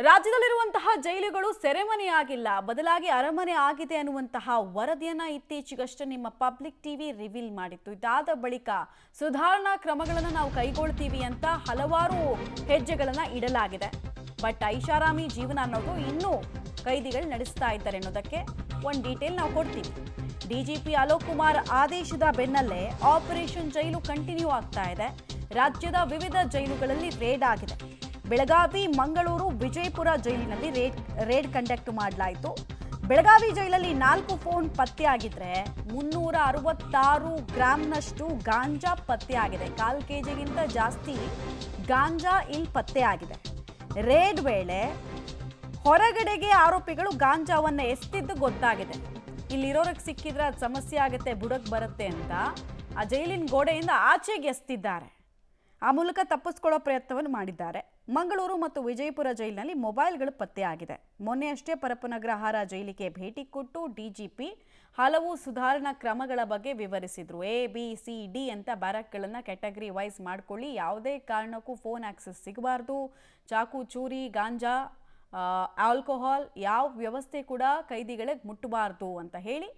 ರಾಜ್ಯದಲ್ಲಿರುವಂತಹ ಜೈಲುಗಳು ಸೆರೆಮನೆ ಆಗಿಲ್ಲ, ಬದಲಾಗಿ ಅರಮನೆ ಆಗಿದೆ ಅನ್ನುವಂತಹ ವರದಿಯನ್ನ ಇತ್ತೀಚೆಗಷ್ಟೇ ನಿಮ್ಮ ಪಬ್ಲಿಕ್ ಟಿವಿ ರಿವೀಲ್ ಮಾಡಿತ್ತು. ಇದಾದ ಬಳಿಕ ಸುಧಾರಣಾ ಕ್ರಮಗಳನ್ನು ನಾವು ಕೈಗೊಳ್ತೀವಿ ಅಂತ ಹಲವಾರು ಹೆಜ್ಜೆಗಳನ್ನ ಇಡಲಾಗಿದೆ. ಬಟ್ ಐಷಾರಾಮಿ ಜೀವನ ಅನ್ನೋದು ಇನ್ನೂ ಕೈದಿಗಳು ನಡೆಸ್ತಾ ಇದ್ದಾರೆ ಅನ್ನೋದಕ್ಕೆ ಒಂದು ಡೀಟೇಲ್ ನಾವು ಕೊಡ್ತೀವಿ. ಡಿಜಿಪಿ ಅಲೋಕ್ ಕುಮಾರ್ ಆದೇಶದ ಬೆನ್ನಲ್ಲೇ ಆಪರೇಷನ್ ಜೈಲು ಕಂಟಿನ್ಯೂ ಆಗ್ತಾ ಇದೆ. ರಾಜ್ಯದ ವಿವಿಧ ಜೈಲುಗಳಲ್ಲಿ ರೇಡ್ ಆಗಿದೆ. ಬೆಳಗಾವಿ, ಮಂಗಳೂರು, ವಿಜಯಪುರ ಜೈಲಿನಲ್ಲಿ ರೇಡ್ ಕಂಡಕ್ಟ್ ಮಾಡಲಾಯಿತು. ಬೆಳಗಾವಿ ಜೈಲಲ್ಲಿ 4 ಫೋನ್ ಪತ್ತೆಯಾಗಿದ್ರೆ 366 ಗ್ರಾಂನಷ್ಟು ಗಾಂಜಾ ಪತ್ತೆಯಾಗಿದೆ. 1/4 ಕೆಜಿಗಿಂತ ಜಾಸ್ತಿ ಗಾಂಜಾ ಇಲ್ಲಿ ಪತ್ತೆಯಾಗಿದೆ. ರೇಡ್ ವೇಳೆ ಹೊರಗಡೆಗೆ ಆರೋಪಿಗಳು ಗಾಂಜಾವನ್ನು ಎಸ್ತಿದ್ದು ಗೊತ್ತಾಗಿದೆ. ಇಲ್ಲಿರೋರಿಗೆ ಸಿಕ್ಕಿದ್ರೆ ಅದು ಸಮಸ್ಯೆ ಆಗುತ್ತೆ, ಬುಡಕ್ಕೆ ಬರುತ್ತೆ ಅಂತ ಆ ಜೈಲಿನ ಗೋಡೆಯಿಂದ ಆಚೆಗೆ ಎಸ್ತಿದ್ದಾರೆ. ಆ ಮೂಲಕ ತಪ್ಪಿಸ್ಕೊಳ್ಳೋ ಪ್ರಯತ್ನವನ್ನು ಮಾಡಿದ್ದಾರೆ. ಮಂಗಳೂರು ಮತ್ತು ವಿಜಯಪುರ ಜೈಲಿನಲ್ಲಿ ಮೊಬೈಲ್ಗಳು ಪತ್ತೆಯಾಗಿದೆ. ಮೊನ್ನೆ ಅಷ್ಟೇ ಪರಪ್ಪನಗ್ರಹಾರ ಜೈಲಿಗೆ ಭೇಟಿ ಕೊಟ್ಟು ಡಿಜಿಪಿ ಹಲವು ಸುಧಾರಣಾ ಕ್ರಮಗಳ ಬಗ್ಗೆ ವಿವರಿಸಿದ್ರು. ABCD ಅಂತ ಬ್ಯಾರಕ್ಗಳನ್ನು ಕ್ಯಾಟಗರಿ ವೈಸ್ ಮಾಡ್ಕೊಳ್ಳಿ, ಯಾವುದೇ ಕಾರಣಕ್ಕೂ ಫೋನ್ ಆಕ್ಸೆಸ್ ಸಿಗಬಾರ್ದು, ಚಾಕು, ಚೂರಿ, ಗಾಂಜಾ, ಆಲ್ಕೋಹಾಲ್ ಯಾವ ವ್ಯವಸ್ಥೆ ಕೂಡ ಕೈದಿಗಳಿಗೆ ಮುಟ್ಟಬಾರ್ದು ಅಂತ ಹೇಳಿ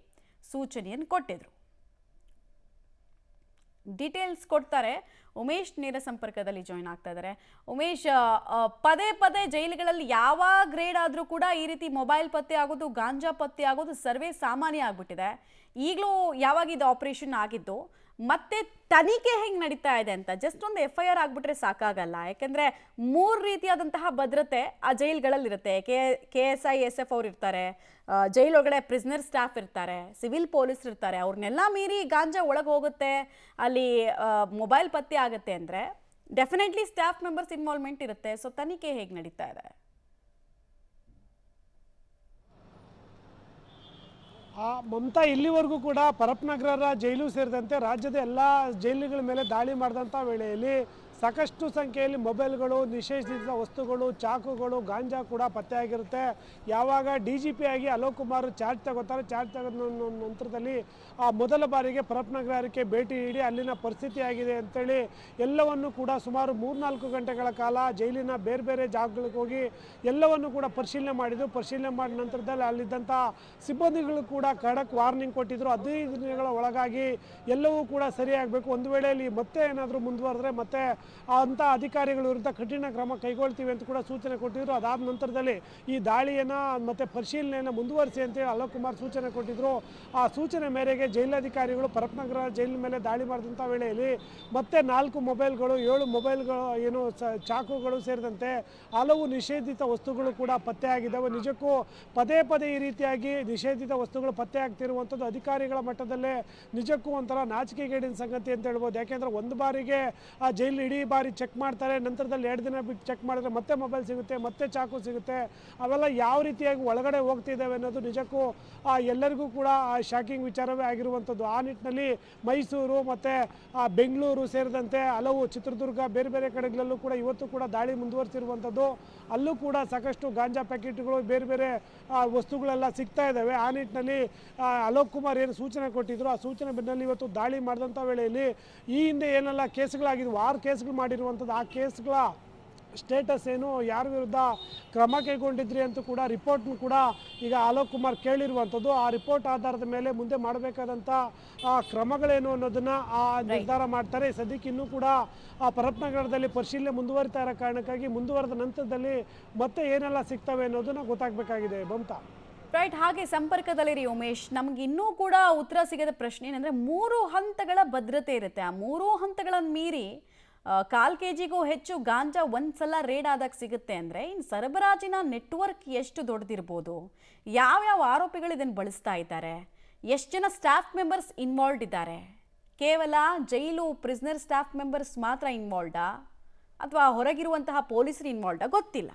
ಸೂಚನೆಯನ್ನು ಕೊಟ್ಟಿದ್ರು. ಡೀಟೇಲ್ಸ್ ಕೊಡ್ತಾರೆ ಉಮೇಶ್, ನೇರ ಸಂಪರ್ಕದಲ್ಲಿ ಜಾಯ್ನ್ ಆಗ್ತಾ ಇದ್ದಾರೆ. ಉಮೇಶ್, ಪದೇ ಪದೇ ಜೈಲುಗಳಲ್ಲಿ ಯಾವಾಗ ಗ್ರೇಡ್ ಆದರೂ ಕೂಡ ಈ ರೀತಿ ಮೊಬೈಲ್ ಪತ್ತೆ ಆಗೋದು, ಗಾಂಜಾ ಪತ್ತೆ ಆಗೋದು ಸರ್ವೇ ಸಾಮಾನ್ಯ ಆಗ್ಬಿಟ್ಟಿದೆ. ಈಗಲೂ ಯಾವಾಗ ಇದು ಆಪರೇಷನ್ ಆಗಿದ್ದು, ಮತ್ತೆ ತನಿಖೆ ಹೆಂಗೆ ನಡೀತಾ ಇದೆ ಅಂತ ಜಸ್ಟ್ ಒಂದು FIR ಆಗಿಬಿಟ್ರೆ ಸಾಕಾಗಲ್ಲ. ಯಾಕೆಂದರೆ 3 ರೀತಿಯಾದಂತಹ ಭದ್ರತೆ ಆ ಜೈಲ್ಗಳಲ್ಲಿರುತ್ತೆ. KSI SF ಅವ್ರು ಇರ್ತಾರೆ, ಜೈಲೊಳಗಡೆ ಪ್ರಿಸ್ನರ್ ಸ್ಟಾಫ್ ಇರ್ತಾರೆ, ಸಿವಿಲ್ ಪೊಲೀಸ್ ಇರ್ತಾರೆ. ಅವ್ರನ್ನೆಲ್ಲ ಮೀರಿ ಗಾಂಜಾ ಒಳಗೆ ಹೋಗುತ್ತೆ, ಅಲ್ಲಿ ಮೊಬೈಲ್ ಪತ್ತೆ ಆಗುತ್ತೆ ಅಂದರೆ ಡೆಫಿನೆಟ್ಲಿ ಸ್ಟಾಫ್ ಮೆಂಬರ್ಸ್ ಇನ್ವಾಲ್ವ್ಮೆಂಟ್ ಇರುತ್ತೆ. ಸೊ ತನಿಖೆ ಹೇಗೆ ನಡೀತಾ ಇದೆ? ಮಮತಾ, ಇಲ್ಲಿವರೆಗೂ ಕೂಡ ಪರಪ್ಪನಗ್ರಹಾರ ಜೈಲು ಸೇರಿದಂತೆ ರಾಜ್ಯದ ಎಲ್ಲ ಜೈಲುಗಳ ಮೇಲೆ ದಾಳಿ ಮಾಡಿದಂಥ ವೇಳೆಯಲ್ಲಿ ಸಾಕಷ್ಟು ಸಂಖ್ಯೆಯಲ್ಲಿ ಮೊಬೈಲ್ಗಳು, ನಿಷೇಧಿತ ವಸ್ತುಗಳು, ಚಾಕುಗಳು, ಗಾಂಜಾ ಕೂಡ ಪತ್ತೆಯಾಗಿರುತ್ತೆ. ಯಾವಾಗ DGP ಆಗಿ ಅಲೋಕ್ ಕುಮಾರ್ ಚಾರ್ಜ್ ತಗೋತಾರೆ, ಚಾರ್ಜ್ ತಗೊಂಡ ನಂತರದಲ್ಲಿ ಮೊದಲ ಬಾರಿಗೆ ಪರಪ್ಪನಗ್ರಹಾರಕ್ಕೆ ಭೇಟಿ ನೀಡಿ ಅಲ್ಲಿನ ಪರಿಸ್ಥಿತಿ ಆಗಿದೆ ಅಂತೇಳಿ ಎಲ್ಲವನ್ನು ಕೂಡ ಸುಮಾರು 3-4 ಗಂಟೆಗಳ ಕಾಲ ಜೈಲಿನ ಬೇರೆ ಬೇರೆ ಜಾಗಗಳಿಗೆ ಹೋಗಿ ಎಲ್ಲವನ್ನು ಕೂಡ ಪರಿಶೀಲನೆ ಮಾಡಿದ್ರು. ಪರಿಶೀಲನೆ ಮಾಡಿದ ನಂತರದಲ್ಲಿ ಅಲ್ಲಿದ್ದಂಥ ಸಿಬ್ಬಂದಿಗಳು ಕೂಡ ಖಡಕ್ ವಾರ್ನಿಂಗ್ ಕೊಟ್ಟಿದ್ರು. 15 ದಿನಗಳ ಒಳಗಾಗಿ ಎಲ್ಲವೂ ಕೂಡ ಸರಿಯಾಗಬೇಕು, ಒಂದು ವೇಳೆಯಲ್ಲಿ ಮತ್ತೆ ಏನಾದರೂ ಮುಂದುವರೆದ್ರೆ ಮತ್ತೆ ಅಂಥ ಅಧಿಕಾರಿಗಳ ವಿರುದ್ಧ ಕಠಿಣ ಕ್ರಮ ಕೈಗೊಳ್ತೀವಿ ಅಂತ ಕೂಡ ಸೂಚನೆ ಕೊಟ್ಟಿದ್ರು. ಅದಾದ ನಂತರದಲ್ಲಿ ಈ ದಾಳಿಯನ್ನು ಮತ್ತು ಪರಿಶೀಲನೆಯನ್ನು ಮುಂದುವರಿಸಿ ಅಂತೇಳಿ ಅಲೋಕ್ ಕುಮಾರ್ ಸೂಚನೆ ಕೊಟ್ಟಿದ್ರು. ಆ ಸೂಚನೆ ಮೇರೆಗೆ ಜೈಲಾಧಿಕಾರಿಗಳು ಪರಪ್ಪನಗ್ರಹಾರ ಜೈಲಿನ ಮೇಲೆ ದಾಳಿ ಮಾಡಿದಂಥ ವೇಳೆಯಲ್ಲಿ ಮತ್ತೆ 4 ಮೊಬೈಲ್ಗಳು, 7 ಮೊಬೈಲ್ಗಳು, ಏನು ಚಾಕುಗಳು ಸೇರಿದಂತೆ ಹಲವು ನಿಷೇಧಿತ ವಸ್ತುಗಳು ಕೂಡ ಪತ್ತೆಯಾಗಿದ್ದಾವೆ. ನಿಜಕ್ಕೂ ಪದೇ ಪದೇ ಈ ರೀತಿಯಾಗಿ ನಿಷೇಧಿತ ವಸ್ತುಗಳು ಪತ್ತೆ ಆಗ್ತಿರುವಂಥದ್ದು ಅಧಿಕಾರಿಗಳ ಮಟ್ಟದಲ್ಲೇ ನಿಜಕ್ಕೂ ಒಂಥರ ನಾಚಿಕೆಗೇಡಿನ ಸಂಗತಿ ಅಂತ ಹೇಳ್ಬೋದು. ಯಾಕೆಂದರೆ ಒಂದು ಬಾರಿಗೆ ಆ ಜೈಲು ಇಡೀ ಬಾರಿ ಚೆಕ್ ಮಾಡ್ತಾರೆ, ನಂತರದಲ್ಲಿ 2 ದಿನ ಬಿಟ್ಟು ಚೆಕ್ ಮಾಡಿದ್ರೆ ಮತ್ತೆ ಮೊಬೈಲ್ ಸಿಗುತ್ತೆ, ಮತ್ತೆ ಚಾಕು ಸಿಗುತ್ತೆ. ಅವೆಲ್ಲ ಯಾವ ರೀತಿಯಾಗಿ ಒಳಗಡೆ ಹೋಗ್ತಿದ್ದಾವೆ ಅನ್ನೋದು ನಿಜಕ್ಕೂ ಎಲ್ಲರಿಗೂ ಕೂಡ ಶಾಕಿಂಗ್ ವಿಚಾರವೇ ಆಗಿರುವಂಥದ್ದು. ಆ ನಿಟ್ಟಿನಲ್ಲಿ ಮೈಸೂರು ಮತ್ತು ಬೆಂಗಳೂರು ಸೇರಿದಂತೆ ಹಲವು ಚಿತ್ರದುರ್ಗ ಬೇರೆ ಬೇರೆ ಕಡೆಗಳಲ್ಲೂ ಕೂಡ ಇವತ್ತು ಕೂಡ ದಾಳಿ ಮುಂದುವರಿಸಿರುವಂಥದ್ದು. ಅಲ್ಲೂ ಕೂಡ ಸಾಕಷ್ಟು ಗಾಂಜಾ ಪ್ಯಾಕೆಟ್ಗಳು, ಬೇರೆ ಬೇರೆ ವಸ್ತುಗಳೆಲ್ಲ ಸಿಗ್ತಾ ಇದ್ದಾವೆ. ಆ ನಿಟ್ಟಿನಲ್ಲಿ ಅಲೋಕ್ ಕುಮಾರ್ ಏನು ಸೂಚನೆ ಕೊಟ್ಟಿದ್ರು, ಆ ಸೂಚನೆ ಬೆನ್ನಲ್ಲಿ ಇವತ್ತು ದಾಳಿ ಮಾಡಿದಂಥ ವೇಳೆಯಲ್ಲಿ ಈ ಹಿಂದೆ ಏನೆಲ್ಲ ಕೇಸ್ಗಳಾಗಿದ್ವು, 6 ಕೇಸ್ಗಳು ಮಾಡಿರುವಂಥದ್ದು, ಆ ಕೇಸ್ಗಳ ಸ್ಟೇಟಸ್ ಏನು, ಯಾರ ವಿರುದ್ಧ ಕ್ರಮ ಕೈಗೊಂಡಿದ್ರಿ ಅಂತ ಕೂಡ ರಿಪೋರ್ಟ್ನು ಕೂಡ ಈಗ ಅಲೋಕ್ ಕುಮಾರ್ ಕೇಳಿರುವಂಥದ್ದು. ಆ ರಿಪೋರ್ಟ್ ಆಧಾರದ ಮೇಲೆ ಮುಂದೆ ಮಾಡಬೇಕಾದಂಥ ಕ್ರಮಗಳೇನು ಅನ್ನೋದನ್ನು ನಿರ್ಧಾರ ಮಾಡ್ತಾರೆ. ಸದ್ಯಕ್ಕೆ ಇನ್ನೂ ಕೂಡ ಪರಪ್ಪನಗರದಲ್ಲಿ ಪರಿಶೀಲನೆ ಮುಂದುವರಿತಾ ಇರೋ ಕಾರಣಕ್ಕಾಗಿ ಮುಂದುವರೆದ ನಂತರದಲ್ಲಿ ಮತ್ತೆ ಏನೆಲ್ಲ ಸಿಗ್ತವೆ ಅನ್ನೋದನ್ನು ಗೊತ್ತಾಗಬೇಕಾಗಿದೆ. ಮಮತಾ, ರೈಟ್. ಹಾಗೆ ಸಂಪರ್ಕದಲ್ಲಿರಿ ಉಮೇಶ್. ನಮ್ಗೆ ಇನ್ನೂ ಕೂಡ ಉತ್ತರ ಸಿಗದ ಪ್ರಶ್ನೆ ಏನಂದ್ರೆ 3 ಹಂತಗಳ ಭದ್ರತೆ ಇರುತ್ತೆ. ಆ 3 ಹಂತಗಳನ್ನು ಮೀರಿ 1/4 ಕೆಜಿಗೂ ಹೆಚ್ಚು ಗಾಂಜಾ ಒಂದ್ಸಲ ರೇಡ್ ಆದಾಗ ಸಿಗುತ್ತೆ ಅಂದರೆ ಇನ್ನು ಸರಬರಾಜಿನ ನೆಟ್ವರ್ಕ್ ಎಷ್ಟು ದೊಡ್ಡದಿರ್ಬೋದು? ಯಾವ್ಯಾವ ಆರೋಪಿಗಳು ಇದನ್ನು ಬಳಸ್ತಾ ಇದ್ದಾರೆ? ಎಷ್ಟು ಜನ ಸ್ಟಾಫ್ ಮೆಂಬರ್ಸ್ ಇನ್ವಾಲ್ವ್ಡ್ ಇದ್ದಾರೆ? ಕೇವಲ ಜೈಲು ಪ್ರಿಸ್ನರ್ ಸ್ಟಾಫ್ ಮೆಂಬರ್ಸ್ ಮಾತ್ರ ಇನ್ವಾಲ್ವ್ಡಾ ಅಥವಾ ಹೊರಗಿರುವಂತಹ ಪೊಲೀಸರು ಇನ್ವಾಲ್ವ್ಡಾ? ಗೊತ್ತಿಲ್ಲ.